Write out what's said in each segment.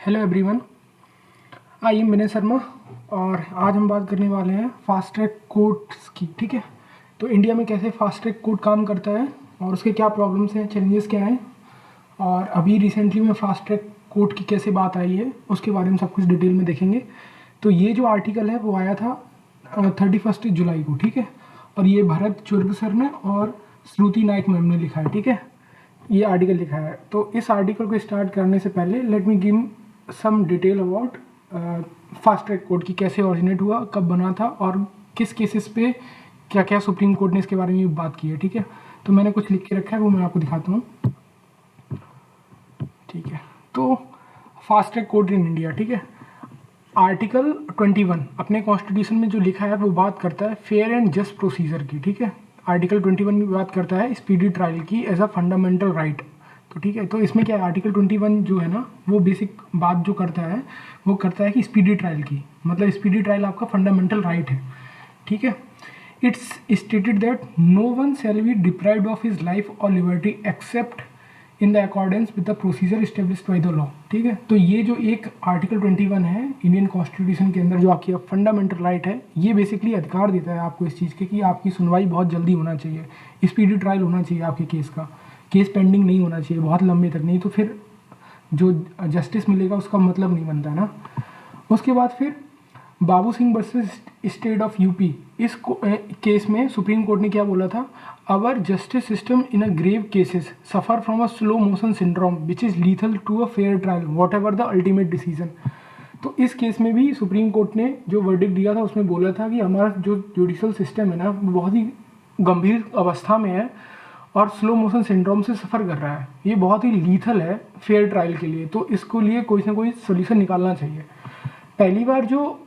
Hello everyone, I am Vinay Sharma और आज हम बात करने वाले हैं फास्ट ट्रैक कोर्ट्स की। ठीक है, तो इंडिया में कैसे फास्ट ट्रैक कोर्ट काम करता है और उसके क्या प्रॉब्लम्स हैं, चैलेंजेस क्या हैं और अभी रिसेंटली में फास्ट ट्रैक कोर्ट की कैसे बात आई है उसके बारे में सब कुछ डिटेल में देखेंगे। तो ये जो आर्टिकल है वो आया था 31 जुलाई को। ठीक है, और ये भरत चुर्ग सर ने और श्रुति नायक मैम ने लिखा है। ठीक है, ये आर्टिकल लिखा है। तो इस आर्टिकल को स्टार्ट करने से पहले let me give some detail about fast track court की कैसे ओरिजिनेट हुआ, कब बना था और किस केसेस पे क्या क्या सुप्रीम कोर्ट ने इसके बारे में बात की है। ठीक है, तो मैंने कुछ लिख के रखा है वो मैं आपको दिखाता हूँ। ठीक है, तो fast track court in India. ठीक है, आर्टिकल 21 अपने कॉन्स्टिट्यूशन में जो लिखा है वो बात करता है फेयर एंड जस्ट प्रोसीजर की। ठीक है, आर्टिकल 21 में बात करता है स्पीडी ट्रायल की एज अ फंडामेंटल राइट। तो ठीक है, तो इसमें क्या है, आर्टिकल 21 जो है ना वो बेसिक बात जो करता है वो करता है कि स्पीडी ट्रायल की मतलब स्पीडी ट्रायल आपका फंडामेंटल राइट है। ठीक है, it's stated that no one shall be deprived of his life और liberty except in the accordance with the procedure established by the law. ठीक है, तो ये जो एक आर्टिकल 21 है इंडियन कॉन्स्टिट्यूशन के अंदर जो आपकी फंडामेंटल राइट है, ये बेसिकली अधिकार देता है आपको इस चीज़ के कि आपकी सुनवाई बहुत जल्दी होना चाहिए, स्पीडी ट्रायल होना चाहिए आपके केस का, केस पेंडिंग नहीं होना चाहिए बहुत लंबे तक, नहीं तो फिर जो जस्टिस मिलेगा उसका मतलब नहीं बनता है ना। उसके बाद फिर Babu Singh versus state of UP, इस केस में सुप्रीम कोर्ट ने क्या बोला था, our justice system in a grave cases suffer from a slow motion syndrome which is lethal to a fair trial whatever the ultimate decision. तो इस case में भी सुप्रीम कोर्ट ने जो वर्डिक्ट दिया था उसमें बोला था कि हमारा जो जुडिशल सिस्टम है ना वो बहुत ही गंभीर अवस्था में है और स्लो मोशन सिंड्रोम से सफ़र कर रहा है, ये बहुत ही लीथल है फेयर ट्रायल के लिए, तो इसको लिए कोई ना कोई सोल्यूशन निकालना चाहिए। पहली बार जो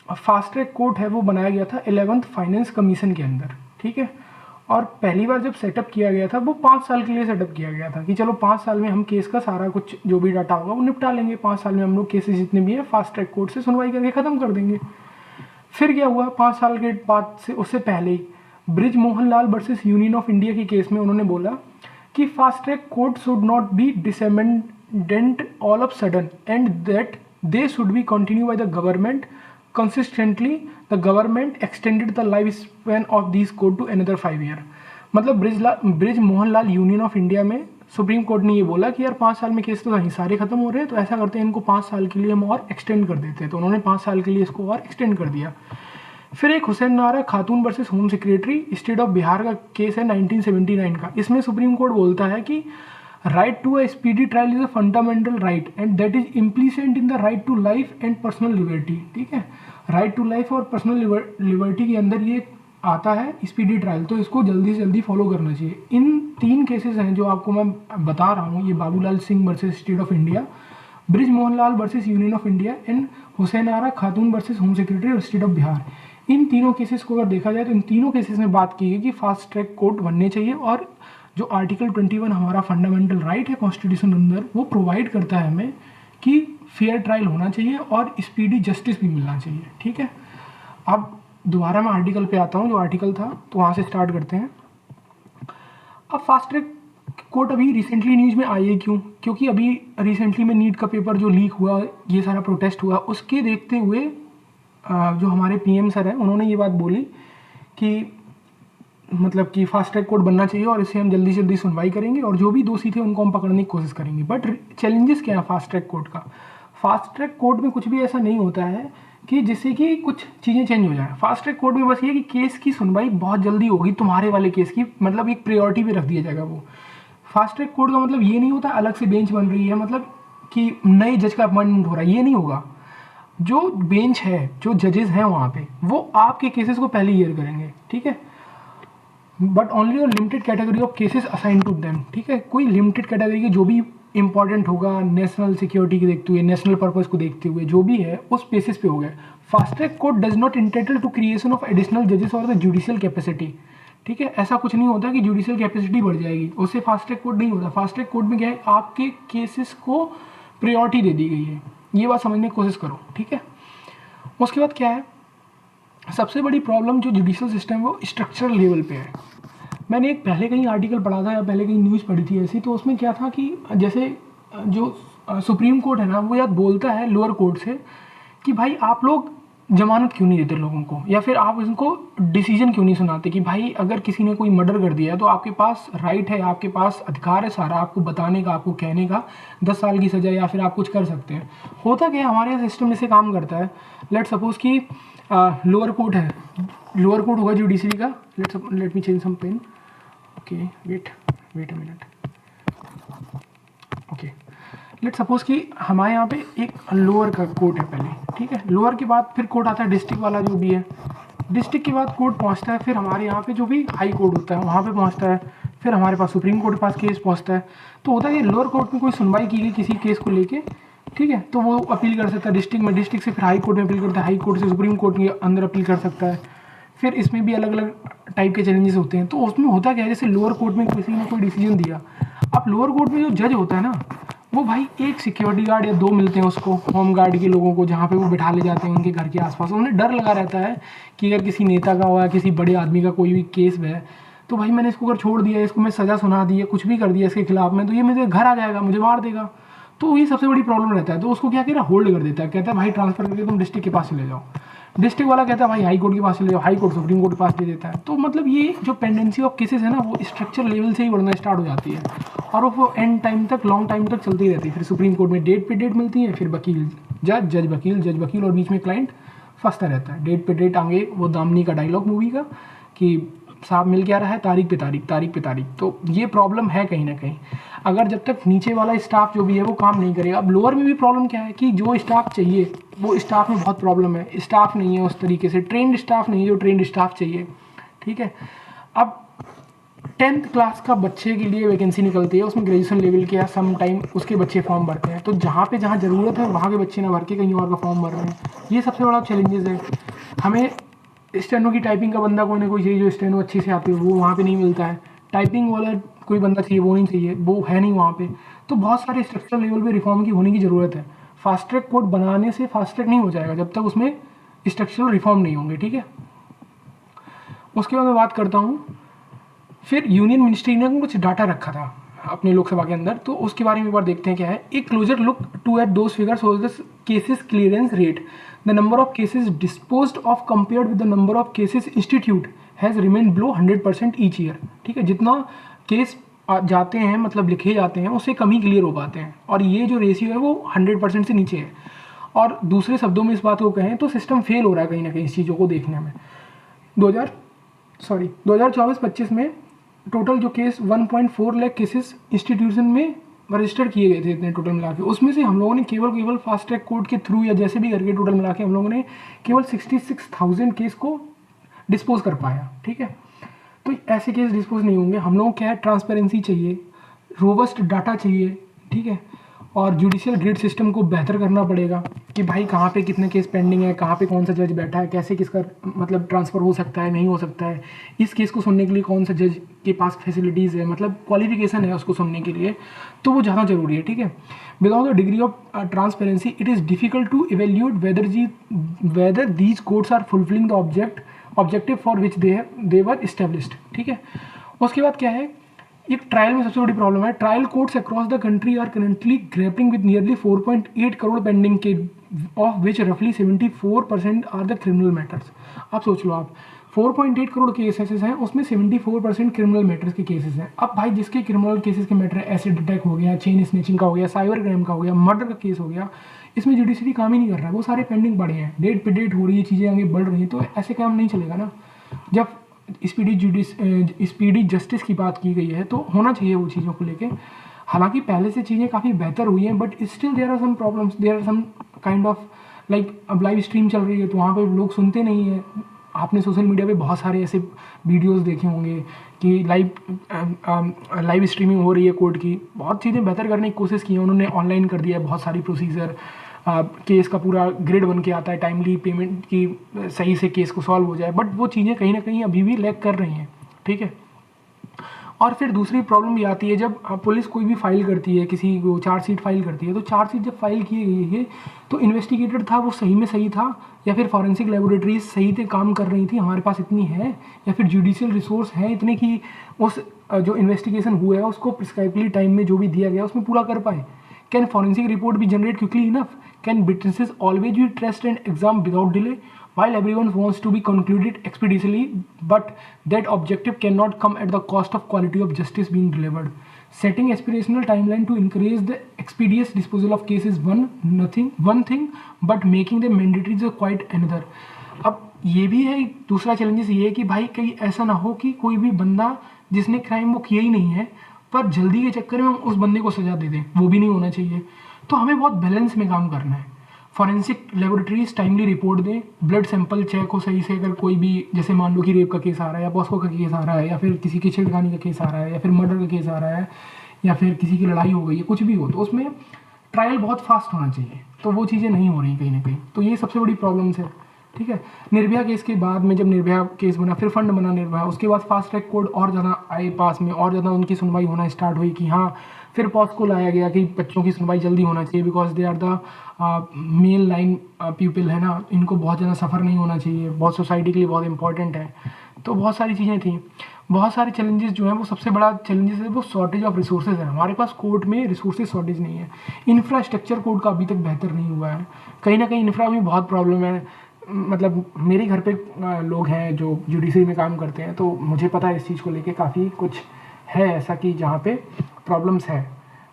फास्ट ट्रैक कोर्ट है वो बनाया गया था 11th फाइनेंस कमीशन के अंदर। ठीक है, और पहली बार जब सेटअप किया गया था वो 5 साल के लिए सेटअप किया गया था कि चलो 5 साल में हम केस का सारा कुछ जो भी डाटा होगा वो निपटा लेंगे, 5 साल में हम लोग केसेस जितने भी है फास्ट ट्रैक कोर्ट से सुनवाई करके ख़त्म कर देंगे। फिर क्या हुआ, 5 साल के बाद से उससे पहले ही Brij Mohan Lal versus union of India की केस में उन्होंने बोला कि fast track court should not be descendant all of sudden and that they should be continue by the government consistently the government extended the lifespan of these court to another 5 year। मतलब bridge Mohanlal union of India में supreme court ने ये बोला कि यार 5 साल में case तो नहीं सारे खत्म हो रहे हैं, तो ऐसा करते हैं इनको 5 साल के लिए हम और एक्सटेंड कर देते हैं, तो उन्होंने 5 साल के लिए इसको और एक्सटेंड कर दिया। फिर एक हुसैन नारा खातून versus home secretary state of Bihar का केस है 1979 का। इसमें सुप्रीम कोर्ट बोलता है कि right to a speedy trial is a fundamental right and that is implicit in the right to life and personal liberty. ठीक है, राइट टू लाइफ और पर्सनल लिबर्टी के अंदर ये आता है स्पीडी ट्रायल, तो इसको जल्दी से जल्दी फॉलो करना चाहिए। इन 3 केसेस हैं जो आपको मैं बता रहा हूँ, ये Babulal Singh versus state of India, Brij Mohanlal versus union of India and Hussain Ara Khatoon versus home secretary state of Bihar. इन तीनों केसेस को अगर देखा जाए तो इन तीनों केसेस में बात की है कि फास्ट ट्रैक कोर्ट बनने चाहिए और जो आर्टिकल 21 हमारा फंडामेंटल राइट है कॉन्स्टिट्यूशन अंदर वो प्रोवाइड करता है हमें कि फेयर ट्रायल होना चाहिए और स्पीडी जस्टिस भी मिलना चाहिए। ठीक है, अब दोबारा मैं आर्टिकल पे आता हूँ, जो आर्टिकल था तो वहाँ से स्टार्ट करते हैं। अब फास्ट ट्रैक कोर्ट अभी रिसेंटली न्यूज़ में आई है क्यों, क्योंकि अभी रिसेंटली में नीट का पेपर जो लीक हुआ, ये सारा प्रोटेस्ट हुआ, उसके देखते हुए जो हमारे पीएम सर हैं उन्होंने ये बात बोली कि मतलब कि फास्ट ट्रैक कोर्ट बनना चाहिए और इसे हम जल्दी से जल्दी सुनवाई करेंगे और जो भी दोषी थे उनको हम पकड़ने की कोशिश करेंगे। बट चैलेंजेस क्या है फास्ट ट्रैक कोर्ट का, फास्ट ट्रैक कोर्ट में कुछ भी ऐसा नहीं होता है कि जिससे कि कुछ चीज़ें चेंज हो जाए। फास्ट ट्रैक कोर्ट में बस ये कि केस की सुनवाई बहुत जल्दी होगी, तुम्हारे वाले केस की मतलब एक प्रायोरिटी पे रख दिया जाएगा वो। फास्ट ट्रैक कोर्ट का मतलब ये नहीं होता अलग से बेंच बन रही है, मतलब कि नए जज का अपॉइंटमेंट हो रहा है, ये नहीं होगा। जो बेंच है, जो जजेस हैं वहाँ पे, वो आपके केसेस को पहले ईयर करेंगे। ठीक है, बट ओनली और limited category of cases assign to them. ठीक है, कोई लिमिटेड कैटेगरी के जो भी इंपॉर्टेंट होगा नेशनल सिक्योरिटी के देखते हुए, नेशनल पर्पस को देखते हुए जो भी है उस बेसिस पे हो गए। Fast track court does not entitle to creation of additional जजेस और द जुडिशियल कैपेसिटी। ठीक है, ऐसा कुछ नहीं होता कि जुडिशियल कैपेसिटी बढ़ जाएगी, उससे फास्ट ट्रैक कोर्ट नहीं होता। फास्ट ट्रैक कोर्ट में क्या है, आपके केसेस को प्रायोरिटी दे दी गई है, ये बात समझने की कोशिश करो। ठीक है, उसके बाद क्या है, सबसे बड़ी प्रॉब्लम जो जुडिशियल सिस्टम है वो स्ट्रक्चरल लेवल पे है। मैंने एक पहले कहीं आर्टिकल पढ़ा था या पहले कहीं न्यूज़ पढ़ी थी ऐसी, तो उसमें क्या था कि जैसे जो सुप्रीम कोर्ट है ना, वो याद बोलता है लोअर कोर्ट से कि भाई आप लोग जमानत क्यों नहीं देते लोगों को, या फिर आप इनको डिसीजन क्यों नहीं सुनाते कि भाई अगर किसी ने कोई मर्डर कर दिया है तो आपके पास राइट है, आपके पास अधिकार है सारा आपको बताने का, आपको कहने का, 10 साल की सज़ा या फिर आप कुछ कर सकते हैं। होता क्या है, हमारे यहाँ सिस्टम जैसे काम करता है। लेट सपोज कि लोअर कोर्ट है, लोअर कोर्ट होगा जुडिशरी का। Let me change some pen. Okay, wait a minute. Okay, let suppose कि हमारे यहाँ पे एक लोअर का कोर्ट है पहले, ठीक है। लोअर के बाद फिर कोर्ट आता है डिस्ट्रिक्ट वाला जो भी है, डिस्ट्रिक्ट के बाद कोर्ट पहुँचता है, फिर हमारे यहाँ पे जो भी हाई कोर्ट होता है वहाँ पे पहुँचता है, फिर हमारे पास सुप्रीम कोर्ट के पास केस पहुँचता है। तो होता है कि लोअर कोर्ट में कोई सुनवाई की गई किसी केस को लेके, ठीक है, तो वो अपील कर सकता है डिस्ट्रिक्ट में, डिस्ट्रिक्ट से फिर हाई कोर्ट में अपील करता है, हाई कोर्ट से सुप्रीम कोर्ट के अंदर अपील कर सकता है। फिर इसमें भी अलग अलग टाइप के चैलेंजेस होते हैं। तो उसमें होता क्या है, जैसे लोअर कोर्ट में किसी ने कोई डिसीजन दिया, अब लोअर कोर्ट में जो जज होता है ना, वो भाई एक सिक्योरिटी गार्ड या 2 मिलते हैं उसको, होम गार्ड के लोगों को, जहाँ पे वो बिठा ले जाते हैं उनके घर के आसपास। उन्हें डर लगा रहता है कि अगर किसी नेता का हुआ, किसी बड़े आदमी का कोई भी केस है, तो भाई मैंने इसको अगर छोड़ दिया, इसको मैं सज़ा सुना दी है, कुछ भी कर दिया इसके खिलाफ में, तो ये मेरे घर आ जाएगा, मुझे मार देगा। तो ये सबसे बड़ी प्रॉब्लम रहता है। तो उसको क्या कह रहा है, होल्ड कर देता है, कहता है भाई ट्रांसफर करके तुम डिस्ट्रिक्ट के पास चले जाओ। डिस्ट्रिक्ट वाला कहता है भाई हाई कोर्ट के पास चले जाओ, हाई कोर्ट सुप्रीम कोर्ट के पास दे देता है। तो मतलब ये जो पेंडेंसी ऑफ केसेस है ना, वो स्ट्रक्चर लेवल से ही बढ़ना स्टार्ट हो जाती है, और वो एंड टाइम तक, लॉन्ग टाइम तक चलती रहती है। फिर सुप्रीम कोर्ट में डेट पे डेट मिलती है, फिर वकील जज, जज वकील, जज वकील, और बीच में क्लाइंट फंसता रहता है। डेट पे डेट आगे, वो दामनी का डायलॉग मूवी का कि साहब मिल क्या रहा है, तारीख पे तारीख, तारीख पे तारीख। तो ये प्रॉब्लम है कहीं ना कहीं, अगर जब तक नीचे वाला स्टाफ जो भी है वो काम नहीं करेगा। अब लोअर में भी प्रॉब्लम क्या है कि जो स्टाफ चाहिए वो स्टाफ में बहुत प्रॉब्लम है, स्टाफ नहीं है उस तरीके से, ट्रेंड स्टाफ नहीं है जो ट्रेंड स्टाफ चाहिए, ठीक है। अब 10th क्लास का बच्चे के लिए वैकेंसी निकलती है, उसमें ग्रेजुएशन लेवल के या सम टाइम उसके बच्चे फॉर्म भरते हैं, तो जहाँ ज़रूरत है वहाँ के बच्चे ना भर के कहीं और का फॉर्म भर रहे हैं। ये सबसे बड़ा चैलेंजेस है। हमें स्टेनो की टाइपिंग का बंदा कोई ना कोई चाहिए जो स्टेनो अच्छे से आते हो, वो वहाँ पे नहीं मिलता है। टाइपिंग वाला कोई बंदा चाहिए, वो नहीं चाहिए, वो है नहीं वहाँ पे। तो बहुत सारे स्ट्रक्चरल लेवल पे रिफॉर्म की होने की ज़रूरत है। फास्ट ट्रैक कोर्ट बनाने से फास्ट ट्रैक नहीं हो जाएगा जब तक उसमें स्ट्रक्चरल रिफॉर्म नहीं होंगे, ठीक है। उसके बाद मैं बात करता हूँ, फिर यूनियन मिनिस्ट्री ने कुछ डाटा रखा था अपने लोकसभा के अंदर, तो उसके बारे में एक बार देखते हैं क्या है। एक closer look to at those figures was the cases clearance rate, the number of cases disposed of compared with the number of cases institute has remain below 100% each year, ठीक है। जितना केस जाते हैं, मतलब लिखे जाते हैं, उससे कम ही क्लियर हो पाते हैं, और ये जो रेशियो है वो 100% से नीचे है। और दूसरे शब्दों में इस बात को कहें तो सिस्टम फेल हो रहा है कहीं ना कहीं इस चीज़ों को देखने में। 2024-25 में टोटल जो केस 1.4 लाख केसेस इंस्टीट्यूशन में रजिस्टर किए गए थे, इतने टोटल मिला के। उसमें से हम लोगों ने केवल फास्ट ट्रैक कोर्ट के थ्रू या जैसे भी करके टोटल मिला के हम लोगों ने केवल 66,000 केस को डिस्पोज कर पाया, ठीक है। तो ऐसे केस डिस्पोज नहीं होंगे। हम लोग क्या है, ट्रांसपेरेंसी चाहिए, रोबस्ट डाटा चाहिए, ठीक है, और जुडिशियल ग्रिड सिस्टम को बेहतर करना पड़ेगा कि भाई कहाँ पे कितने केस पेंडिंग है, कहाँ पे कौन सा जज बैठा है, कैसे किसका मतलब ट्रांसफ़र हो सकता है, नहीं हो सकता है, इस केस को सुनने के लिए कौन सा जज के पास फैसिलिटीज़ है, मतलब क्वालिफिकेशन है उसको सुनने के लिए, तो वो ज़्यादा ज़रूरी है, ठीक है। Without the degree of transparency it is difficult to evaluate whether these courts are fulfilling the objective for which they were established, ठीक है। उसके बाद क्या है, एक ट्रायल में सबसे बड़ी प्रॉब्लम है, trial courts across the country are currently grappling with nearly 4.8 crore pending के, ऑफ विच रफली 74% आर द क्रिमिनल मैटर्स। आप सोच लो, आप 4.8 करोड़ केसेस हैं, उसमें 74% क्रिमिनल मैटर्स के केसेस हैं। अब भाई जिसके क्रिमिनल केसेस के मैटर, एसिड अटैक हो गया, चेन स्नैचिंग का हो गया, साइबर क्राइम का हो गया, मर्डर का केस हो गया, इसमें जुडिशरी काम ही नहीं कर रहा है, वो सारे पेंडिंग पड़े हैं, डेट पे डेट हो रही है, चीज़ें आगे बढ़ रही हैं, तो ऐसे काम नहीं चलेगा ना। जब स्पीडी जस्टिस की बात की गई है तो होना चाहिए वो चीज़ों को लेके। हालांकि पहले से चीज़ें काफ़ी बेहतर हुई हैं, but still there are some problems, there are some kind of like, अब लाइव स्ट्रीम चल रही है तो वहाँ पे लोग सुनते नहीं हैं। आपने सोशल मीडिया पे बहुत सारे ऐसे वीडियोस देखे होंगे कि लाइव स्ट्रीमिंग हो रही है कोर्ट की, बहुत चीज़ें बेहतर करने की कोशिश की है उन्होंने, ऑनलाइन कर दिया है बहुत सारी प्रोसीजर, केस का पूरा ग्रिड बन के आता है, टाइमली पेमेंट की सही से केस को सॉल्व हो जाए, बट वो चीज़ें कहीं ना कहीं अभी भी लैग कर रही हैं, ठीक है। और फिर दूसरी प्रॉब्लम ये आती है, जब पुलिस कोई भी फाइल करती है, किसी को चार्जशीट फाइल करती है, तो चार्जशीट जब फाइल की गई है तो इन्वेस्टिगेटर था वो सही में सही था, या फिर फॉरेंसिक लेबोरेटरीज सही से काम कर रही थी, हमारे पास इतनी है, या फिर जुडिशियल रिसोर्स है इतने कि उस जो इन्वेस्टिगेशन हुआ है उसको प्रिस्क्राइबली टाइम में जो भी दिया गया उसमें पूरा कर पाए। Can forensic report be generate quickly enough? Can witnesses always be traced and exam without delay? While everyone wants to be concluded expeditiously, but that objective cannot come at the cost of quality of justice being delivered. Setting aspirational timeline to encourage the expeditious disposal of case is one thing, but making them mandatory is quite another. अब ये भी है, दूसरा challenges ये है कि भाई कहीं ऐसा ना हो कि कोई भी बंदा जिसने क्राइम वो किया ही नहीं है पर जल्दी के चक्कर में हम उस बंदे को सजा दे दें, वो भी नहीं होना चाहिए। तो हमें बहुत बैलेंस में काम करना है। फॉरेंसिक लेबोरेटरीज टाइमली रिपोर्ट दें, ब्लड सैंपल चेक हो सही से, अगर कोई भी जैसे मान लो कि रेप का केस आ रहा है या पॉस्को का केस आ रहा है या फिर किसी की छेड़खानी का केस आ रहा है या फिर मर्डर का केस आ रहा है या फिर किसी की लड़ाई हो गई है, कुछ भी हो, तो उसमें ट्रायल बहुत फास्ट होना चाहिए, तो वो चीज़ें नहीं हो रही कहीं ना कहीं, तो ये सबसे बड़ी प्रॉब्लम्स है। ठीक है, निर्भया केस के बाद में जब निर्भया केस बना, फिर फंड बना निर्भया, उसके बाद फास्ट ट्रैक कोर्ट और ज़्यादा आए पास में, और ज़्यादा उनकी सुनवाई होना स्टार्ट हुई कि हाँ, फिर पॉस्को लाया गया कि बच्चों की सुनवाई जल्दी होना चाहिए because they are the main line people है ना, इनको बहुत ज़्यादा सफ़र नहीं होना चाहिए, बहुत सोसाइटी के लिए बहुत इंपॉर्टेंट है। तो बहुत सारी चीज़ें थी, बहुत सारे चैलेंजेस जो हैं, वो सबसे बड़ा चैलेंजेस है वो शॉर्टेज ऑफ रिसोर्सेज है। हमारे पास कोर्ट में रिसोर्सेज शॉर्टेज नहीं है, इंफ्रास्ट्रक्चर कोर्ट का अभी तक बेहतर नहीं हुआ है, कहीं ना कहीं इंफ्रा में बहुत प्रॉब्लम है। मतलब मेरे घर पे लोग हैं जो जुडिशरी में काम करते हैं, तो मुझे पता है इस चीज़ को लेके काफ़ी कुछ है ऐसा कि जहाँ पे प्रॉब्लम्स है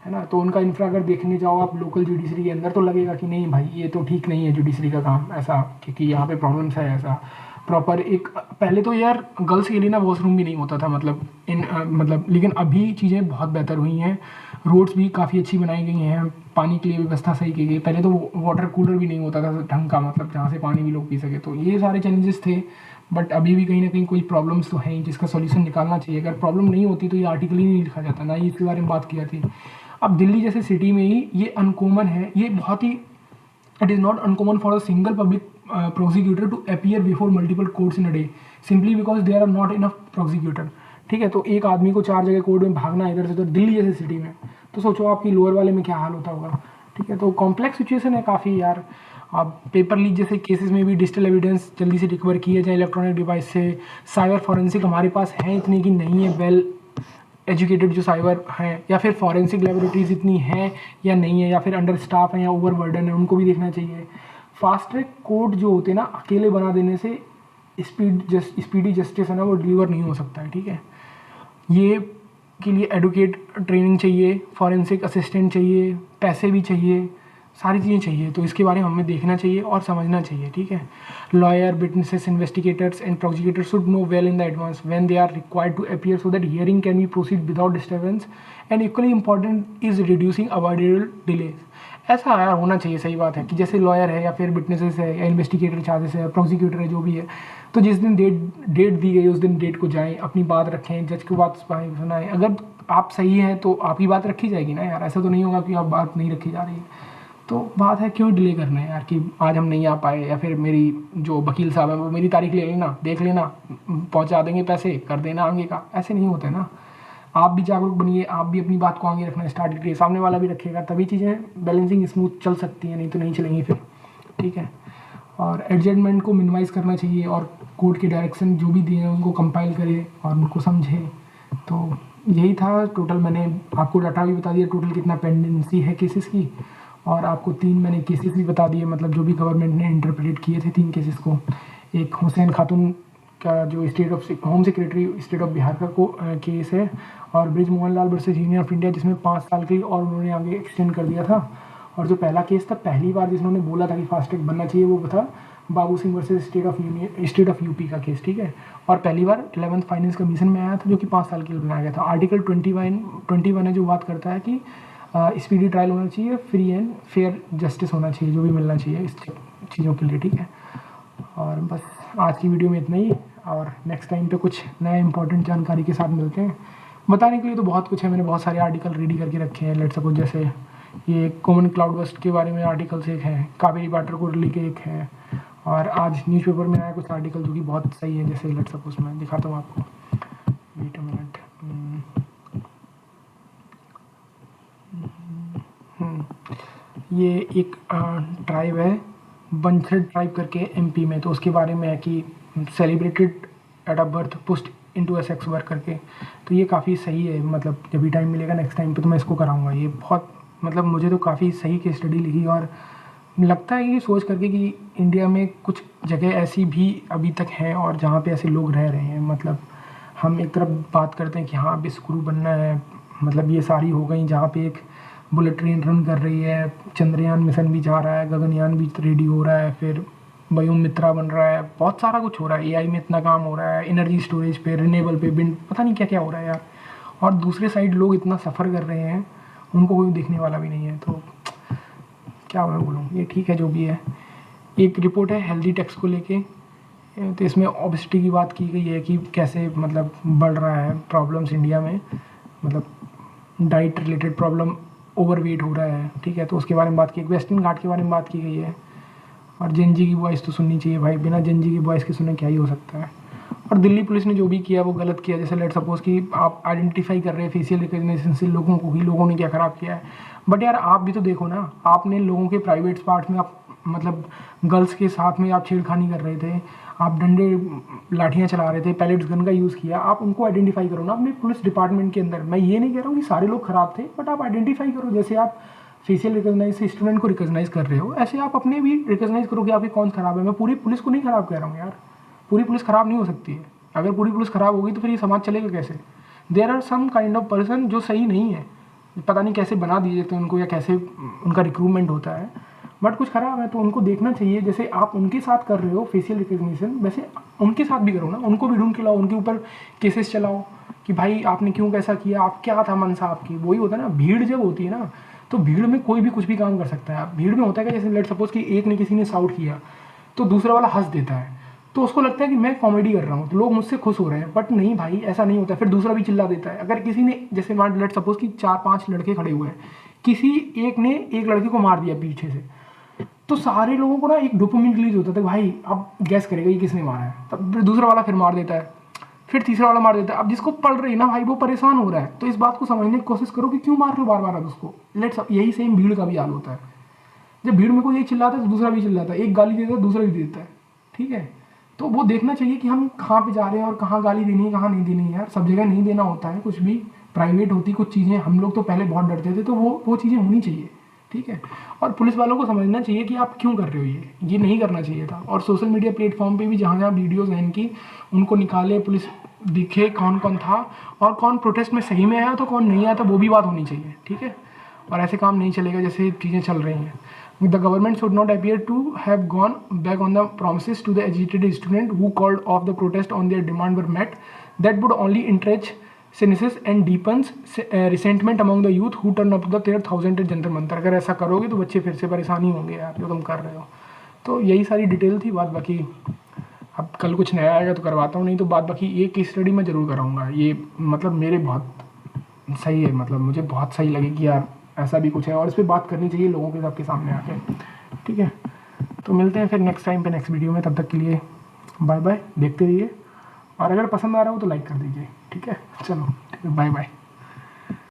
ना। तो उनका इंफ्रा अगर देखने जाओ आप लोकल जुडिशरी के अंदर तो लगेगा कि नहीं भाई ये तो ठीक नहीं है जुडिशरी का काम ऐसा, क्योंकि यहाँ पे प्रॉब्लम्स है ऐसा प्रॉपर। एक पहले तो यार गर्ल्स के लिए ना वॉशरूम भी नहीं होता था, मतलब लेकिन अभी चीज़ें बहुत बेहतर हुई हैं, रोड्स भी काफ़ी अच्छी बनाई गई हैं, पानी के लिए व्यवस्था सही की गई। पहले तो वाटर कूलर भी नहीं होता था ढंग का, मतलब जहाँ से पानी भी लोग पी सके, तो ये सारे चैलेंजेस थे। बट अभी भी कहीं ना कहीं कोई प्रॉब्लम्स तो हैं ही जिसका सॉल्यूशन निकालना चाहिए। अगर प्रॉब्लम नहीं होती तो ये आर्टिकल ही नहीं लिखा जाता, ना ही इसके बारे में बात की जाती। अब दिल्ली जैसे सिटी में ही ये अनकॉमन है, ये बहुत ही, it is not uncommon for a single public prosecutor to appear before multiple courts in a day simply because there are not enough prosecutor. ठीक है, तो एक आदमी को 4 जगह कोर्ट में भागना इधर से उधर, दिल्ली जैसे सिटी में, तो सोचो आपकी लोअर वाले में क्या हाल होता होगा। ठीक है, तो कॉम्प्लेक्स सिचुएशन है काफ़ी यार। अब पेपर लीक जैसे केसेस में भी डिजिटल एविडेंस जल्दी से रिकवर किए जाए इलेक्ट्रॉनिक डिवाइस से। साइबर फॉरेंसिक हमारे पास हैं इतनी कि नहीं है वेल एजुकेटेड जो साइबर हैं, या फिर फॉरेंसिक लेबोरेटरीज इतनी हैं या नहीं है, या फिर अंडर स्टाफ हैं या ओवर बर्डन है, उनको भी देखना चाहिए। फास्ट ट्रैक कोर्ट जो होते हैं ना, अकेले बना देने से स्पीडी जस्टिस है ना वो डिलीवर नहीं हो सकता है। ठीक है, ये के लिए एडवोकेट ट्रेनिंग चाहिए, फॉरेंसिक असिस्टेंट चाहिए, पैसे भी चाहिए, सारी चीज़ें चाहिए, तो इसके बारे में हमें देखना चाहिए और समझना चाहिए। ठीक है, lawyer, witnesses, investigators and prosecutors should know well in the advance when they are required to appear so that hearing can be proceed without disturbance and equally important is reducing avoidable delays. ऐसा यार होना चाहिए, सही बात है कि जैसे lawyer है या फिर विटनेसेस है या इन्वेस्टिगेटर चार्जेस है, प्रोसिक्यूटर है, जो भी है, तो जिस दिन डेट दी गई उस दिन डेट को जाएं, अपनी बात रखें, जज की बात सुनाएं। अगर आप सही हैं तो आपकी बात रखी जाएगी ना यार, ऐसा तो नहीं होगा कि आप बात नहीं रखी जा रही है। तो बात है क्यों डिले करना है यार कि आज हम नहीं आ पाए, या फिर मेरी जो वकील साहब हैं वो मेरी तारीख ले लेना, देख लेना, पहुंचा देंगे पैसे, कर देना आगे का, ऐसे नहीं होते ना। आप भी जागरूक बनिए, आप भी अपनी बात को आगे रखना स्टार्ट करिए, सामने वाला भी रखेगा, तभी चीज़ें बैलेंसिंग स्मूथ चल सकती हैं, नहीं तो नहीं चलेंगी फिर। ठीक है, और एडजस्टमेंट को मिनिमाइज़ करना चाहिए और कोर्ट के डायरेक्शन जो भी दिए हैं उनको कंपाइल करें और उनको समझें। तो यही था टोटल, मैंने आपको डाटा भी बता दिया टोटल कितना पेंडेंसी है केसेस की, और आपको 3 मैंने केसेस भी बता दिए, मतलब जो भी गवर्नमेंट ने इंटरप्रेट किए थे 3 केसेस को। एक हुसैन खातून का जो state of home secretary state of Bihar का केस है, और bridge Mohan Lal versus union of India जिसमें 5 साल के लिए और उन्होंने आगे एक्सटेंड कर दिया था। और जो पहला केस था, पहली बार जिन्होंने बोला था कि फास्ट ट्रैक बनना चाहिए, वो था Babu Singh versus state of UP का केस। ठीक है, और पहली बार 11th फाइनेंस कमीशन में आया था जो कि 5 साल के लिए बनाया गया था। आर्टिकल 21 है जो बात करता है कि स्पीडी ट्रायल होना चाहिए, फ्री एंड फेयर जस्टिस होना चाहिए, जो भी मिलना चाहिए इस चीज़ों के लिए। ठीक है, और बस आज की वीडियो में इतना ही, और नेक्स्ट टाइम पे कुछ नया इंपॉर्टेंट जानकारी के साथ मिलते हैं। बताने के लिए तो बहुत कुछ है, मैंने बहुत सारे आर्टिकल रेडी करके रखे हैं। लेट्स सपोज जैसे ये कॉमन क्लाउड बस्ट के बारे में आर्टिकल्स एक हैं, कावेरी वाटर को लेके एक है, और आज न्यूज़पेपर में आया कुछ आर्टिकल जो कि बहुत सही है। जैसे लेट्स सपोज मैं दिखाता हूँ आपको, वेट अ मिनट। ये एक ट्राइब है बंथर ट्राइब करके एमपी में, तो उसके बारे में है कि celebrated at a birth पुस्ट into a sex work करके। तो ये काफ़ी सही है, मतलब जब भी टाइम मिलेगा नेक्स्ट टाइम पे तो मैं इसको कराऊंगा। ये बहुत मतलब मुझे तो काफ़ी सही केस स्टडी लिखी, और लगता है कि सोच करके कि इंडिया में कुछ जगह ऐसी भी अभी तक हैं और जहाँ पे ऐसे लोग रह रहे हैं। मतलब हम एक तरफ बात करते हैं कि हाँ अब स्क्रू बनना है, मतलब ये सारी हो गई, जहाँ पे एक बुलेट ट्रेन रन कर रही है, चंद्रयान मिशन भी जा रहा है, गगनयान भी रेडी हो रहा है, फिर वायु मित्रा बन रहा है, बहुत सारा कुछ हो रहा है, एआई में इतना काम हो रहा है, एनर्जी स्टोरेज पे, रिन्यूएबल पे, विंड, पता नहीं क्या क्या हो रहा है यार। और दूसरे साइड लोग इतना सफ़र कर रहे हैं, उनको कोई देखने वाला भी नहीं है। तो क्या मैं बोलूँ, ये ठीक है जो भी है। एक रिपोर्ट है हेल्दी टैक्स को लेके, तो इसमें ओबेसिटी की बात की गई है कि कैसे मतलब बढ़ रहा है प्रॉब्लम्स इंडिया में, मतलब डाइट रिलेटेड प्रॉब्लम, ओवरवेट हो रहा है, ठीक है। तो उसके बारे में बात की, वेस्टर्न घाट के बारे में बात की गई है। और जेनजी की वॉइस तो सुननी चाहिए भाई, बिना जेनजी की वॉइस के सुने क्या ही हो सकता है। और दिल्ली पुलिस ने जो भी किया वो गलत किया। जैसे लेट सपोज कि आप आइडेंटिफाई कर रहे हैं फेशियल रिकग्निशन से लोगों को ही, लोगों ने क्या ख़राब किया है। बट यार आप भी तो देखो ना, आपने लोगों के प्राइवेट पार्ट में आप मतलब गर्ल्स के साथ में आप छेड़खानी कर रहे थे, आप डंडे लाठियाँ चला रहे थे, पैलेट्स गन का यूज़ किया, आप उनको आइडेंटिफाई करो ना अपने पुलिस डिपार्टमेंट के अंदर। मैं ये नहीं कह रहा हूँ कि सारे लोग ख़राब थे, बट आप आइडेंटिफाई करो। जैसे आप फेशियल रिकग्नाइज से स्टूडेंट को रिकग्नाइज कर रहे हो, ऐसे आप अपने भी रिकग्नाइज करो कि आपके कौन ख़राब है। मैं पूरी पुलिस को नहीं ख़राब कह रहा हूँ यार, पूरी पुलिस ख़राब नहीं हो सकती है। अगर पूरी पुलिस ख़राब होगी तो फिर ये समाज चलेगा कैसे। There are some kind of person जो सही नहीं है, पता नहीं कैसे बना दिए जाते हैं उनको, या कैसे उनका रिक्रूटमेंट होता है, बट कुछ ख़राब है तो उनको देखना चाहिए। जैसे आप उनके साथ कर रहे हो फेशियल रिकग्निशन, वैसे उनके साथ भी करो ना, उनको भी ढूंढ के लाओ, उनके ऊपर केसेस चलाओ कि भाई आपने क्यों कैसा किया, आप क्या था मनसा आपकी। वही होता है ना, भीड़ जब होती है ना, तो भीड़ में कोई भी कुछ भी काम कर सकता है। भीड़ में होता है कि जैसे लेट सपोज कि एक ने किसी ने साउट किया तो दूसरा वाला हंस देता है, तो उसको लगता है कि मैं कॉमेडी कर रहा हूँ तो लोग मुझसे खुश हो रहे हैं, बट नहीं भाई ऐसा नहीं होता। फिर दूसरा भी चिल्ला देता है। अगर किसी ने, जैसे मान लेट सपोज कि 4-5 लड़के खड़े हुए हैं, किसी एक ने एक लड़के को मार दिया पीछे से, तो सारे लोगों को ना एक डोपामिन रिलीज होता था, भाई अब गैस करेगा ये किसने मारा है, तब फिर दूसरा वाला फिर मार देता है, फिर तीसरा वाला मार देता है। अब जिसको पड़ रही है ना भाई वो परेशान हो रहा है, तो इस बात को समझने की कोशिश करो कि क्यों मार रहे हो बार बार आप उसको। लेट्स, यही सेम भीड़ का भी हाल होता है। जब भीड़ में कोई एक चिल्लाता है तो दूसरा भी चिल्लाता है, एक गाली देता है दूसरा भी देता है, ठीक है। तो वो देखना चाहिए कि हम कहाँ पे जा रहे हैं और कहाँ गाली देनी है कहाँ नहीं देनी है। यार सब जगह नहीं देना होता है, कुछ भी प्राइवेट होती कुछ चीज़ें, हम लोग तो पहले बहुत डरते थे, तो वो चीज़ें होनी चाहिए, ठीक है। और पुलिस वालों को समझना चाहिए कि आप क्यों कर रहे हो, ये नहीं करना चाहिए था। और सोशल मीडिया प्लेटफॉर्म पे भी जहाँ जहाँ वीडियोज़ हैं इनकी, उनको निकाले, पुलिस दिखे कौन कौन था और कौन प्रोटेस्ट में सही में आया तो कौन नहीं आया था, वो भी बात होनी चाहिए, ठीक है। और ऐसे काम नहीं चलेगा जैसे चीज़ें चल रही हैं। The government should not appear to have gone back on the promises to the agitated student who called off the protest on their demand were met. That would only encourage cynicism and deepens resentment among the youth who turn up to the 1000 Jantar Mantar. अगर ऐसा करोगे तो बच्चे फिर से परेशानी होंगे यार जो तुम कर रहे हो। तो यही सारी डिटेल थी। बात बाकी अब कल कुछ नया आएगा तो करवाता हूँ, नहीं तो बात बाकी ये केस स्टडी मैं ज़रूर कराऊँगा। ये मतलब मेरे बहुत सही है, मतलब मुझे बहुत सही लगे कि यार ऐसा भी कुछ है और इस पर बात करनी चाहिए लोगों के सबके सामने आके, ठीक है। तो मिलते हैं फिर नेक्स्ट टाइम पे नेक्स्ट वीडियो में, तब तक के लिए बाय बाय, देखते रहिए। और अगर पसंद आ रहा हो तो लाइक कर दीजिए, ठीक है। चलो ठीक है, बाय बाय।